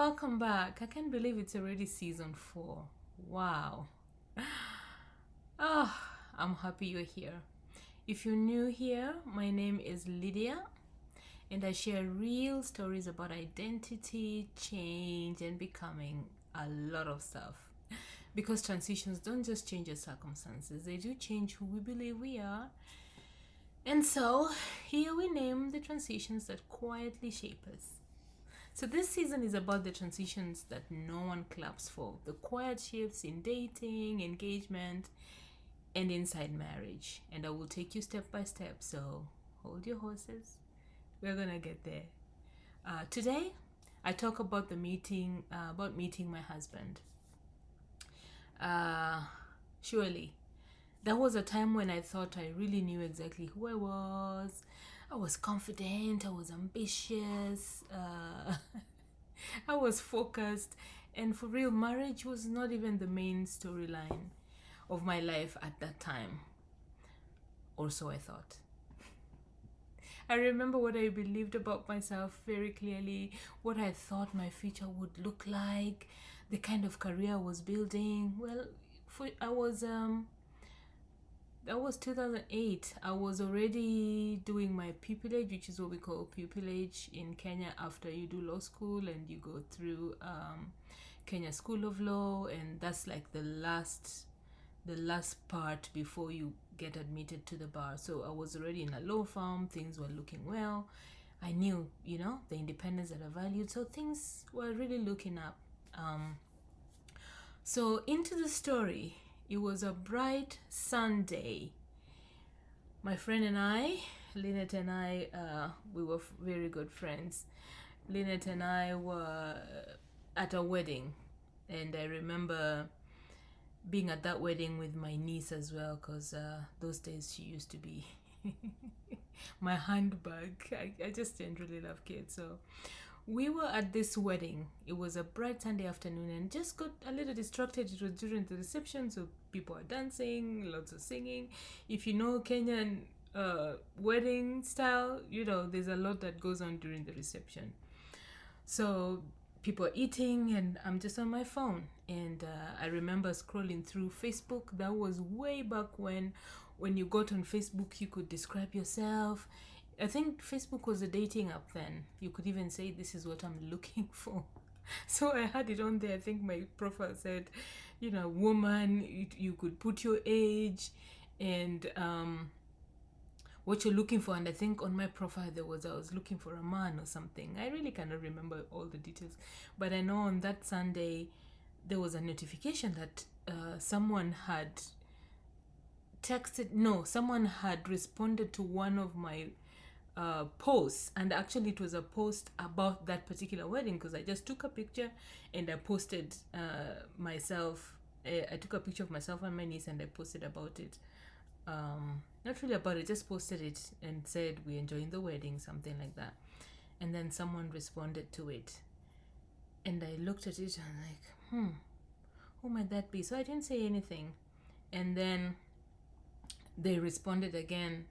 welcome back. I can't believe it's already season 4. Wow. Oh, I'm happy you're here. If you're new here, my name is Lydia, and I share real stories about identity, change, and becoming a lot of stuff. Because transitions don't just change your circumstances, they do change who we believe we are. And so, here we name the transitions that quietly shape us. So this season is about the transitions that no one claps for. The quiet shifts in dating, engagement, and inside marriage. And I will take you step by step. So hold your horses. We're gonna get there. Today, I talk about meeting my husband. Uh, Surely, that was a time when I thought I really knew exactly who I was. I was confident. I was ambitious. I was focused, and for real, marriage was not even the main storyline of my life at that time, or so I thought. I remember what I believed about myself very clearly, what I thought my future would look like, the kind of career I was building. Well, for I was that was 2008. I was already doing my pupillage, which is what we call pupillage in Kenya after you do law school and you go through Kenya School of Law, and that's like the last part before you get admitted to the bar. So I was already in a law firm, things were looking well. I knew, the independence that I valued, so things were really looking up. So into the story, it was a bright Sunday. My friend and I, Lynette and I, we were very good friends. Lynette and I were at a wedding, and I remember being at that wedding with my niece as well, because those days she used to be my handbag. I just generally love kids. So we were at this wedding. It was a bright Sunday afternoon and just got a little distracted. It was during the reception, so people are dancing, lots of singing. If you know Kenyan wedding style, there's a lot that goes on during the reception. So people are eating and I'm just on my phone. And I remember scrolling through Facebook. That was way back when you got on Facebook, you could describe yourself. I think Facebook was a dating app then. You could even say, this is what I'm looking for. So I had it on there. I think my profile said, woman. You could put your age and what you're looking for. And I think on my profile I was looking for a man or something. I really cannot remember all the details. But I know on that Sunday, there was a notification that someone had someone had responded to one of my posts, and actually it was a post about that particular wedding, because I just took a picture and I posted myself. I took a picture of myself and my niece and I posted about it. Not really about it, just posted it and said we're enjoying the wedding, something like that. And then someone responded to it, and I looked at it and I'm like, who might that be? So I didn't say anything, and then they responded again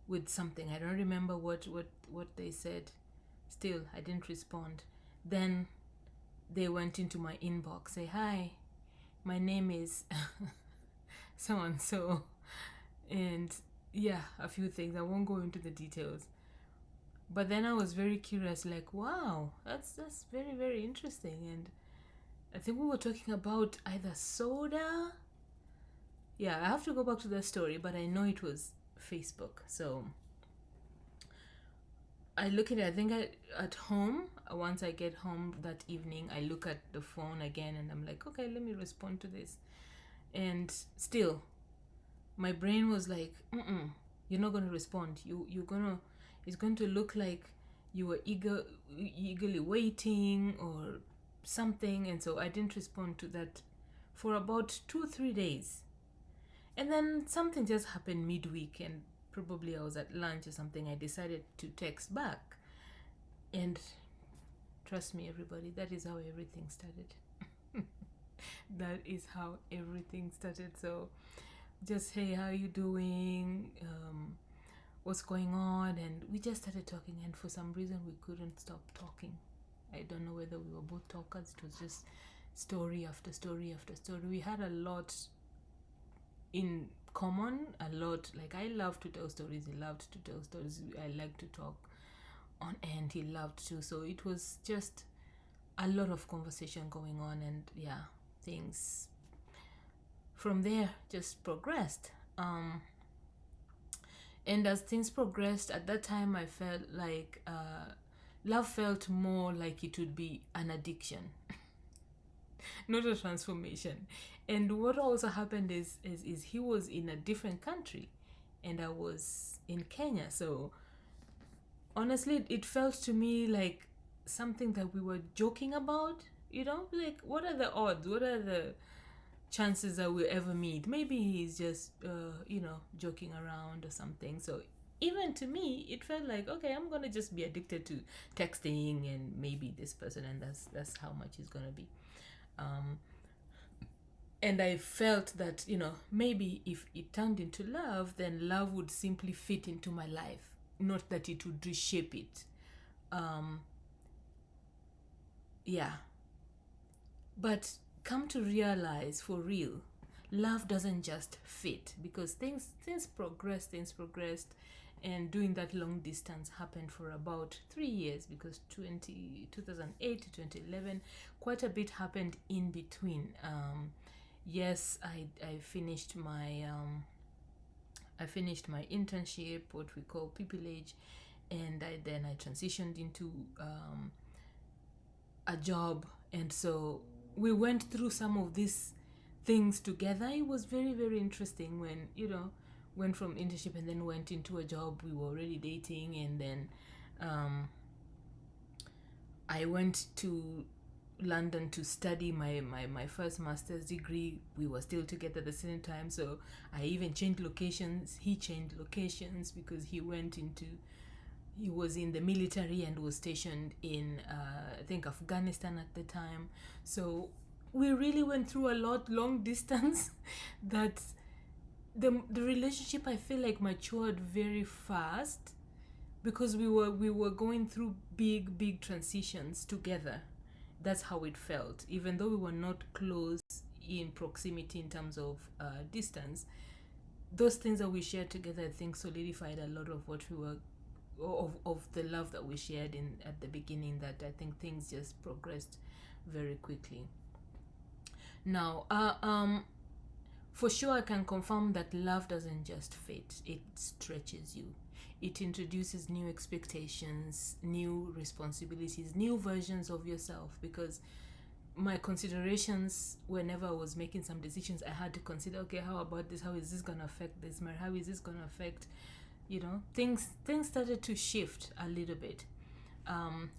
with something. I don't remember what they said. Still, I didn't respond. Then they went into my inbox, say, hi, my name is so and so, and yeah, a few things. I won't go into the details. But then I was very curious, like, wow, that's very, very interesting. And I think we were talking about either soda. Yeah, I have to go back to the story, but I know it was Facebook. So I look at it. I think at home, once I get home that evening, I look at the phone again and I'm like, okay, let me respond to this. And still, my brain was like, you're not going to respond. It's going to look like you were eagerly waiting or something. And so I didn't respond to that for about 2-3 days. And then something just happened midweek, and probably I was at lunch or something. I decided to text back. And trust me, everybody, that is how everything started. That is how everything started. So just, hey, how are you doing? What's going on? And we just started talking, and for some reason we couldn't stop talking. I don't know whether we were both talkers. It was just story after story after story. We had a lot in common, a lot. Like, I love to tell stories, he loved to tell stories. I like to talk on, and he loved to. So it was just a lot of conversation going on, and yeah, things from there just progressed. And as things progressed, at that time I felt like love felt more like it would be an addiction, not a transformation. And what also happened is he was in a different country and I was in Kenya. So honestly, it felt to me like something that we were joking about, like, what are the odds? What are the chances that we'll ever meet? Maybe he's just, joking around or something. So even to me, it felt like, okay, I'm gonna just be addicted to texting and maybe this person, and that's how much it's gonna be. Um, and I felt that, maybe if it turned into love, then love would simply fit into my life, not that it would reshape it. Um, yeah. But come to realize, for real, love doesn't just fit, because things progressed, and doing that long distance happened for about 3 years, because 2008 to 2011, quite a bit happened in between. Yes, I finished my internship, what we call pupillage, and I transitioned into a job. And so we went through some of these things together. It was very, very interesting when, went from internship and then went into a job. We were already dating, and then I went to London to study my first master's degree. We were still together at the same time, so I even changed locations. He changed locations because he was in the military and was stationed in, I think, Afghanistan at the time. So we really went through a lot, long distance, that the relationship, I feel like, matured very fast, because we were going through big transitions together. That's how it felt, even though we were not close in proximity in terms of distance. Those things that we shared together, I think, solidified a lot of what we were, of the love that we shared in at the beginning, that I think things just progressed very quickly. Now, for sure, I can confirm that love doesn't just fit, it stretches you. It introduces new expectations, new responsibilities, new versions of yourself, because my considerations, whenever I was making some decisions, I had to consider, okay, how about this? How is this going to affect this? How is this going to affect, things started to shift a little bit.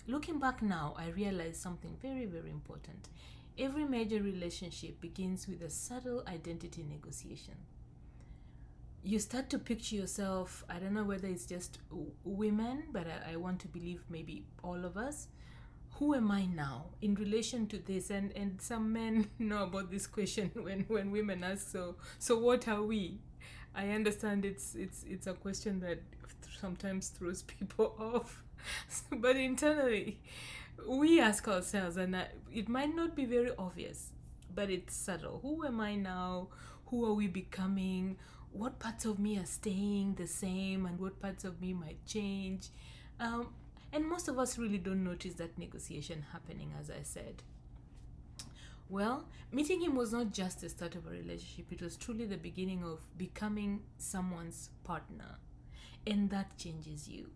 Looking back now, I realized something very, very important. Every major relationship begins with a subtle identity negotiation. You start to picture yourself, I don't know whether it's just women, but I want to believe maybe all of us. Who am I now in relation to this? And some men know about this question when women ask, so what are we? I understand it's a question that sometimes throws people off, but internally we ask ourselves, and it might not be very obvious, but it's subtle. Who am I now? Who are we becoming? What parts of me are staying the same, and what parts of me might change? And most of us really don't notice that negotiation happening, as I said. Well, meeting him was not just the start of a relationship, it was truly the beginning of becoming someone's partner. And that changes you,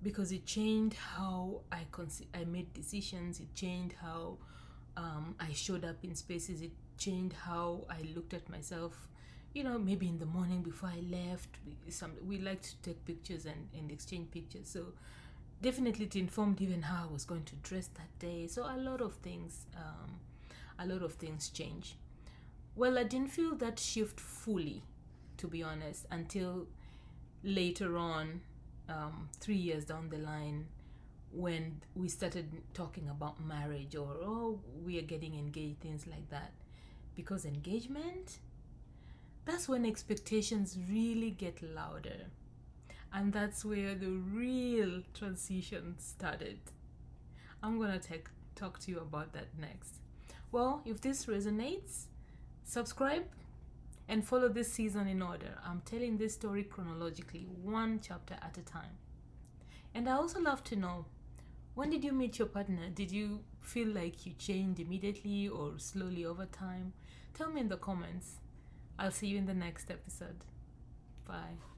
because it changed how I made decisions, it changed how I showed up in spaces, it changed how I looked at myself. Maybe in the morning before I left, we liked to take pictures and exchange pictures. So definitely it informed even how I was going to dress that day. So a lot of things change. Well, I didn't feel that shift fully, to be honest, until later on, 3 years down the line, when we started talking about marriage, or we are getting engaged, things like that. Because engagement, that's when expectations really get louder. And that's where the real transition started. I'm gonna talk to you about that next. Well, if this resonates, subscribe and follow this season in order. I'm telling this story chronologically, one chapter at a time. And I also love to know, when did you meet your partner? Did you feel like you changed immediately or slowly over time? Tell me in the comments. I'll see you in the next episode. Bye.